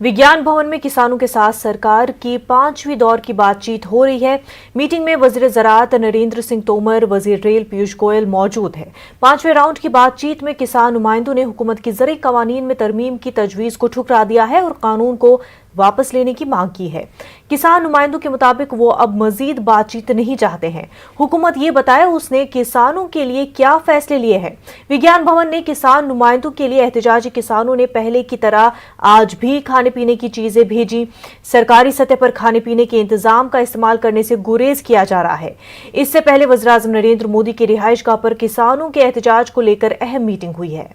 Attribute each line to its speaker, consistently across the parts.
Speaker 1: विज्ञान भवन में किसानों के साथ सरकार की 5वीं दौर की बातचीत हो रही है। मीटिंग में वजीर ज़राअत नरेंद्र सिंह तोमर, वजीर रेल पीयूष गोयल मौजूद है। 5वें राउंड की बातचीत में किसान नुमाइंदों ने हुकूमत की ज़रई कवानीन में तरमीम की तजवीज़ को ठुकरा दिया है और कानून को वापस लेने की मांग की है। किसान नुमाइंदों के मुताबिक वो अब मजीद बातचीत नहीं चाहते हैं। हुकूमत ये बताए उसने किसानों के लिए क्या फैसले लिए हैं। विज्ञान भवन ने किसान नुमाइंदों के लिए एहतजाजी किसानों ने पहले की तरह आज भी खाने पीने की चीजें भेजी। सरकारी सतह पर खाने पीने के इंतजाम का इस्तेमाल करने से गुरेज किया जा रहा है। इससे पहले वज़ीर-ए-आज़म नरेंद्र मोदी की रिहाइशगाह पर किसानों के एहतजाज को लेकर अहम मीटिंग हुई है।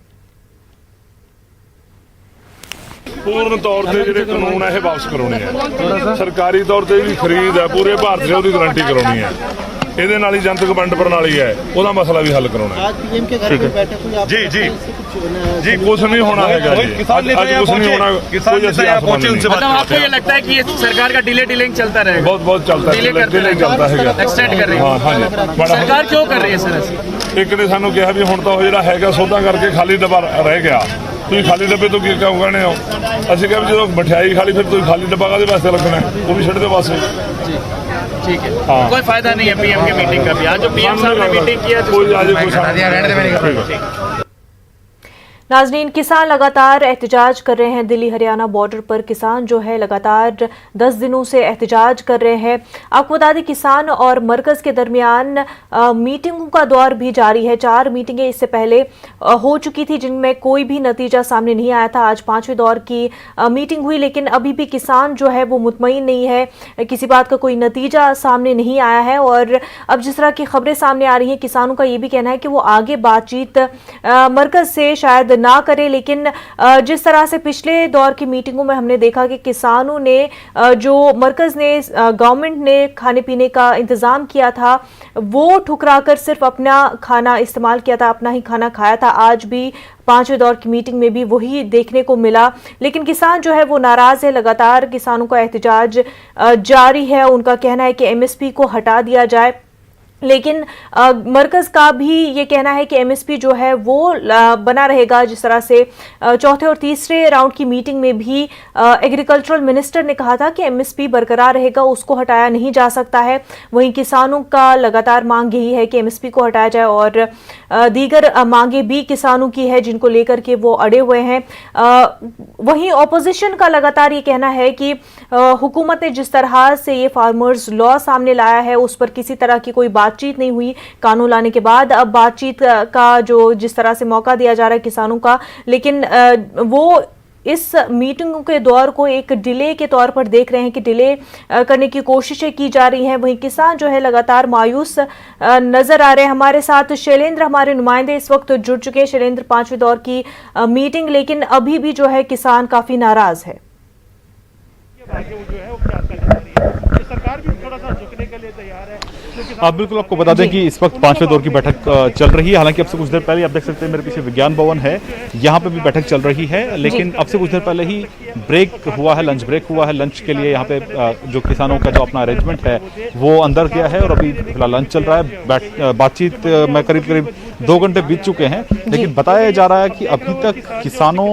Speaker 2: पूर्ण तौर से जो कानून है वापस कराने है। सरकारी तौर से भी खरीद है पूरे भारत से गारंटी करानी है। ਇਹਦੇ ਨਾਲ ਹੀ ਜਨਤਕ ਵੰਡ ਪ੍ਰਣਾਲੀ ਹੈ ਉਹਦਾ ਮਸਲਾ ਵੀ ਹੱਲ ਕਰਾਉਣਾ ਹੈ।
Speaker 3: आज पीएम के घर में बैठक हुई,
Speaker 2: जी जी जी कुछ नहीं होना है आज कुछ नहीं होना।
Speaker 4: मतलब आपको ये लगता है कि ये सरकार का डिलेइंग चलता रहेगा?
Speaker 2: बहुत चलता है, डिले चलता है,
Speaker 4: एक्सटेंड कर रही है।
Speaker 2: हाँ जी,
Speaker 4: सरकार क्यों कर रही है सर ऐसे?
Speaker 2: एक ने सानू कहा भी हुण तां ਜਿਹੜਾ ਹੈਗਾ ਸੌਦਾ ਕਰਕੇ ਖਾਲੀ ਡੱਬਾ ਰਹਿ ਗਿਆ। ਤੁਸੀਂ ਖਾਲੀ ਡੱਬੇ ਤੋਂ ਕੀ ਕੰਮ ਕਰਨੇ ਹੋ? ਅਸੀਂ ਕਿਹਾ ਵੀ ਜਦੋਂ ਮਠਿਆਈ ਖਾਲੀ ਫਿਰ ਤੁਸੀਂ ਖਾਲੀ ਡੱਬਾ ਕਾਹਦੇ ਵਾਸਤੇ ਰੱਖਣਾ ਹੈ? ਉਹ ਵੀ ਛੱਡ ਦਿਓ ਪਾਸੇ।
Speaker 4: ठीक है, कोई फायदा नहीं है पीएम की मीटिंग का भी। आज जो पीएम साहब ने मीटिंग किया नाज़रीन, किसान लगातार एहतजाज कर रहे हैं। दिल्ली हरियाणा बॉर्डर पर किसान जो है लगातार 10 दिनों से एहतजाज कर रहे हैं। आपको बता दें किसान और मरकज के दरमियान मीटिंगों का दौर भी जारी है। 4 मीटिंगें इससे पहले हो चुकी थी जिनमें कोई भी नतीजा सामने नहीं आया था। आज 5वें दौर की मीटिंग हुई, लेकिन अभी भी किसान जो है वो मुतमईन नहीं है, किसी बात का कोई नतीजा सामने नहीं आया है। और अब जिस तरह की खबरें सामने आ रही हैं, किसानों का ये भी कहना है कि वो आगे बातचीत मरकज से शायद ना करे, लेकिन जिस तरह से पिछले दौर की मीटिंगों में हमने देखा कि किसानों ने जो मरकज ने गवर्नमेंट ने खाने पीने का इंतजाम किया था वो ठुकराकर सिर्फ अपना खाना इस्तेमाल किया था, अपना ही खाना खाया था। आज भी 5वें दौर की मीटिंग में भी वही देखने को मिला, लेकिन किसान जो है वो नाराज है। लगातार किसानों का एहतजाज जारी है। उनका कहना है कि एमएसपी को हटा दिया जाए, लेकिन मरकज का भी ये कहना है कि एमएसपी जो है वो बना रहेगा। जिस तरह से चौथे और तीसरे राउंड की मीटिंग में भी एग्रीकल्चरल मिनिस्टर ने कहा था कि एमएसपी बरकरार रहेगा, उसको हटाया नहीं जा सकता है। वहीं किसानों का लगातार मांग यही है कि एमएसपी को हटाया जाए और दीगर मांगे भी किसानों की है जिनको लेकर के वो अड़े हुए हैं। वहीं ऑपोजिशन का लगातार ये कहना है कि हुकूमत ने जिस तरह से ये फार्मर्स लॉ सामने लाया है उस पर किसी तरह की कोई बातचीत नहीं हुई। कानून लाने के बाद अब बातचीत का जो जिस तरह से मौका दिया जा रहा है किसानों का, लेकिन वो इस मीटिंगों के दौर को एक डिले के तौर पर देख रहे हैं कि डिले करने की कोशिशें की जा रही हैं। वहीं किसान जो है लगातार मायूस नजर आ रहे हैं। हमारे साथ शैलेंद्र हमारे नुमाइंदे इस वक्त जुड़ चुके हैं। शैलेंद्र, 5वें दौर की मीटिंग, लेकिन अभी भी जो है किसान काफी नाराज है।
Speaker 5: सरकार भी थोड़ा सा झुकने के लिए तैयार है।
Speaker 6: आप बिल्कुल आपको बता दें कि इस वक्त 5वें दौर की बैठक चल रही है। हालांकि अब से कुछ देर पहले आप देख सकते हैं मेरे पीछे विज्ञान भवन है, यहाँ पे भी बैठक चल रही है, लेकिन अब से कुछ देर पहले ही ब्रेक हुआ है, लंच ब्रेक हुआ है। लंच के लिए यहाँ पे जो किसानों का जो अपना अरेंजमेंट है वो अंदर गया है और अभी फिलहाल लंच चल रहा है। बातचीत में करीब 2 घंटे बीत चुके हैं, लेकिन बताया जा रहा है कि अभी तक किसानों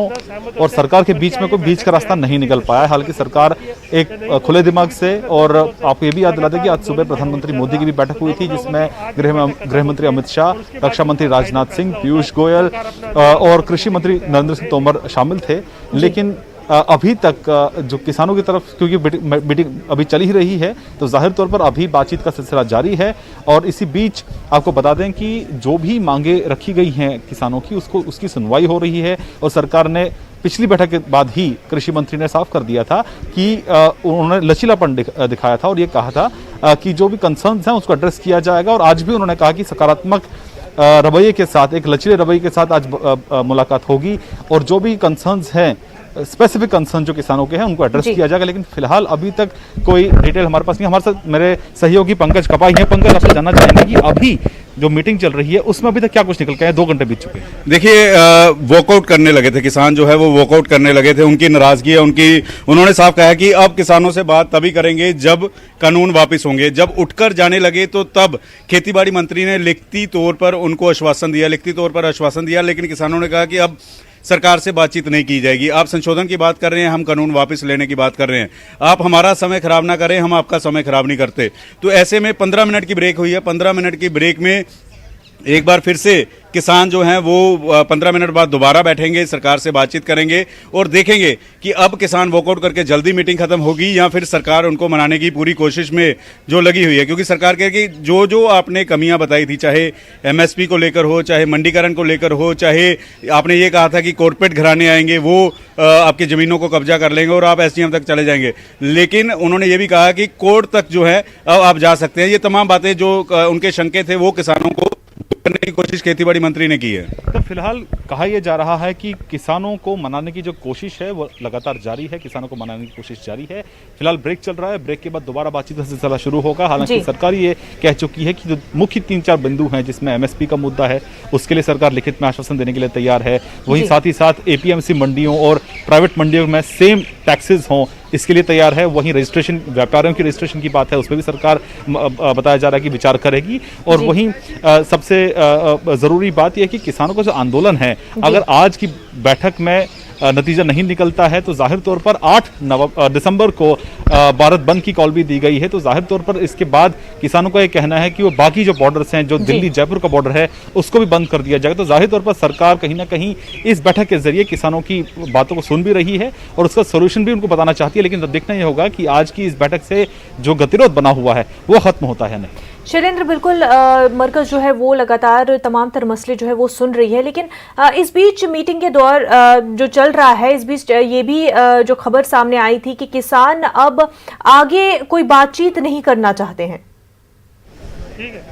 Speaker 6: और सरकार के बीच में कोई बीच का रास्ता नहीं निकल पाया है। हालांकि सरकार एक खुले दिमाग से, और आपको ये भी याद दिला दें कि आज सुबह प्रधानमंत्री मोदी की भी बैठक हुई थी जिसमें गृह मंत्री अमित शाह, रक्षा मंत्री राजनाथ सिंह, पीयूष गोयल और कृषि मंत्री नरेंद्र सिंह तोमर शामिल थे। लेकिन अभी तक जो किसानों की तरफ, क्योंकि मीटिंग अभी चल ही रही है, तो जाहिर तौर पर अभी बातचीत का सिलसिला जारी है। और इसी बीच आपको बता दें कि जो भी मांगे रखी गई हैं किसानों की उसकी सुनवाई हो रही है। और सरकार ने पिछली बैठक के बाद ही कृषि मंत्री ने साफ कर दिया था कि उन्होंने लचीलापन दिखाया था और ये कहा था कि जो भी कंसर्न्स हैं उसको एड्रेस किया जाएगा। और आज भी उन्होंने कहा कि सकारात्मक रवैये के साथ, एक लचीले रवैये के साथ आज मुलाकात होगी और जो भी कंसर्न्स हैं, स्पेसिफिक कंसर्न जो किसानों के हैं उनको एड्रेस किया जाएगा। लेकिन फिलहाल अभी तक कोई डिटेल हमारे पास नहीं। हमारे साथ मेरे सहयोगी पंकज कपाई हैं। पंकज, आपसे जानना चाहेंगे कि अभी जो मीटिंग चल रही है उसमें अभी तक क्या कुछ निकल के आया? 2 घंटे बीत चुके हैं।
Speaker 7: देखिए, वॉकआउट करने लगे थे किसान, जो है वो वॉकआउट करने लगे थे। उनकी नाराजगी है, उन्होंने साफ कहा कि अब किसानों से बात तभी करेंगे जब कानून वापस होंगे। जब उठकर जाने लगे तो तब खेतीबाड़ी मंत्री ने लिखती तौर पर उनको आश्वासन दिया, लेकिन किसानों ने कहा कि अब सरकार से बातचीत नहीं की जाएगी। आप संशोधन की बात कर रहे हैं, हम कानून वापस लेने की बात कर रहे हैं। आप हमारा समय खराब ना करें, हम आपका समय खराब नहीं करते। तो ऐसे में 15 मिनट की ब्रेक हुई है। 15 मिनट की ब्रेक में एक बार फिर से किसान जो हैं वो 15 मिनट बाद दोबारा बैठेंगे, सरकार से बातचीत करेंगे और देखेंगे कि अब किसान वॉकआउट करके जल्दी मीटिंग खत्म होगी या फिर सरकार उनको मनाने की पूरी कोशिश में जो लगी हुई है। क्योंकि सरकार कह कि जो जो आपने कमियां बताई थी, चाहे एमएसपी को लेकर हो, चाहे मंडीकरण को लेकर हो, चाहे आपने ये कहा था कि कॉर्पोरेट घराने आएंगे, वो आपकी ज़मीनों को कब्जा कर लेंगे और आप एसडीएम तक चले जाएंगे। लेकिन उन्होंने ये भी कहा कि कोर्ट तक जो है अब आप जा सकते हैं। ये तमाम बातें जो उनके शंके थे वो किसानों को करने की कोशिश खेतीबाड़ी मंत्री ने की है।
Speaker 6: तो फिलहाल कहा यह जा रहा है कि किसानों को मनाने की जो कोशिश है वो लगातार जारी है, किसानों को मनाने की कोशिश जारी है। फिलहाल ब्रेक चल रहा है, ब्रेक के बाद दोबारा बातचीत का सिलसिला शुरू होगा। हालांकि सरकार ये कह चुकी है कि जो मुख्य 3-4 बिंदु हैं जिसमें एमएसपी का मुद्दा है उसके लिए सरकार लिखित में आश्वासन देने के लिए तैयार है। वहीं साथ ही साथ एपीएमसी मंडियों और प्राइवेट मंडियों में सेम टैक्सेस हों इसके लिए तैयार है। वहीं रजिस्ट्रेशन, व्यापारियों की रजिस्ट्रेशन की बात है, उस पर भी सरकार बताया जा रहा है कि विचार करेगी। और वहीं सबसे जरूरी बात यह है कि किसानों का जो आंदोलन है, अगर आज की बैठक में नतीजा नहीं निकलता है तो जाहिर तौर पर 8 दिसंबर को भारत बंद की कॉल भी दी गई है। तो जाहिर तौर पर इसके बाद किसानों का ये कहना है कि वो बाकी जो बॉर्डर्स हैं, जो दिल्ली जयपुर का बॉर्डर है, उसको भी बंद कर दिया जाएगा। तो जाहिर तौर पर सरकार कहीं ना कहीं इस बैठक के जरिए किसानों की बातों को सुन भी रही है और उसका सोल्यूशन भी उनको बताना चाहती है। लेकिन देखना यह होगा कि आज की इस बैठक से जो गतिरोध बना हुआ है वो खत्म होता है नहीं।
Speaker 1: शैलेंद्र, बिल्कुल मरकज जो है वो लगातार तमाम तर मसले जो है वो सुन रही है, लेकिन इस बीच मीटिंग के दौर जो चल रहा है, इस बीच ये भी जो खबर सामने आई थी कि किसान अब आगे कोई बातचीत नहीं करना चाहते हैं।
Speaker 5: ठीक है।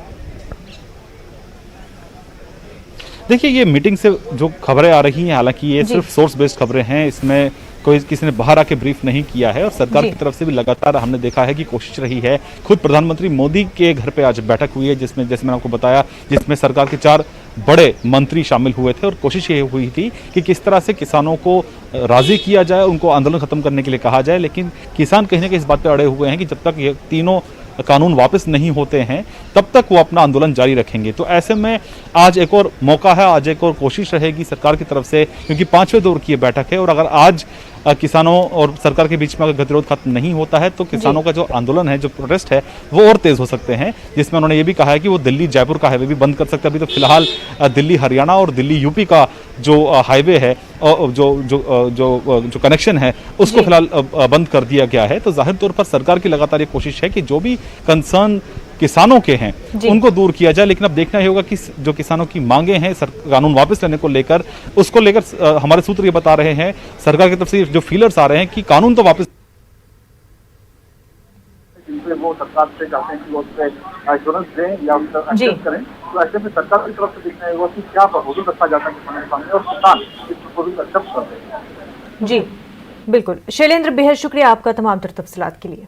Speaker 6: देखिए, ये मीटिंग से जो खबरें आ रही हैं, हालांकि ये सिर्फ सोर्स बेस्ड खबरें हैं, इसमें कोई किसी ने बाहर आके ब्रीफ नहीं किया है और सरकार की तरफ से भी लगातार हमने देखा है कि कोशिश रही है। खुद प्रधानमंत्री मोदी के घर पे आज बैठक हुई है जिसमें, जैसे मैंने आपको बताया, जिसमें सरकार के 4 बड़े मंत्री शामिल हुए थे और कोशिश ये हुई थी कि किस तरह से किसानों को राजी किया जाए, उनको आंदोलन खत्म करने के लिए कहा जाए। लेकिन किसान कहीं ना कहीं इस बात पे अड़े हुए हैं कि जब तक ये तीनों कानून वापस नहीं होते हैं तब तक वो अपना आंदोलन जारी रखेंगे। तो ऐसे में आज एक और मौका है, आज एक और कोशिश रहेगी सरकार की तरफ से, क्योंकि 5वें दौर की ये बैठक है और अगर आज किसानों और सरकार के बीच में अगर गतिरोध खत्म नहीं होता है तो किसानों का जो आंदोलन है, जो प्रोटेस्ट है, वो और तेज हो सकते हैं। जिसमें उन्होंने ये भी कहा है कि वो दिल्ली जयपुर का हाईवे भी बंद कर सकते हैं। अभी तो फिलहाल दिल्ली हरियाणा और दिल्ली यूपी का जो हाईवे है, जो कनेक्शन है, उसको फिलहाल बंद कर दिया गया है। तो जाहिर तौर पर सरकार की लगातार ये कोशिश है कि जो भी कंसर्न किसानों के हैं उनको दूर किया जाए। लेकिन अब देखना ही होगा कि जो किसानों की मांगे हैं कानून वापस लेने को लेकर, उसको लेकर हमारे सूत्र ये बता रहे हैं, सरकार की तरफ से जो फीलर्स आ रहे हैं कि कानून तो वापस,
Speaker 5: जिनसे वो सरकार से चाहते हैं कि वो उससे एश्योरेंस दें या एक्सेप्ट करें। तो ऐसे में सरकार की तरफ से देखना होगा कि क्या प्रपोजल रखा जाता है किसानों के सामने और किसान इस प्रपोजल को एक्सेप्ट करते हैं।
Speaker 1: जी बिल्कुल। शैलेंद्र, बेहद शुक्रिया आपका तमाम तर तफसीलात के लिए।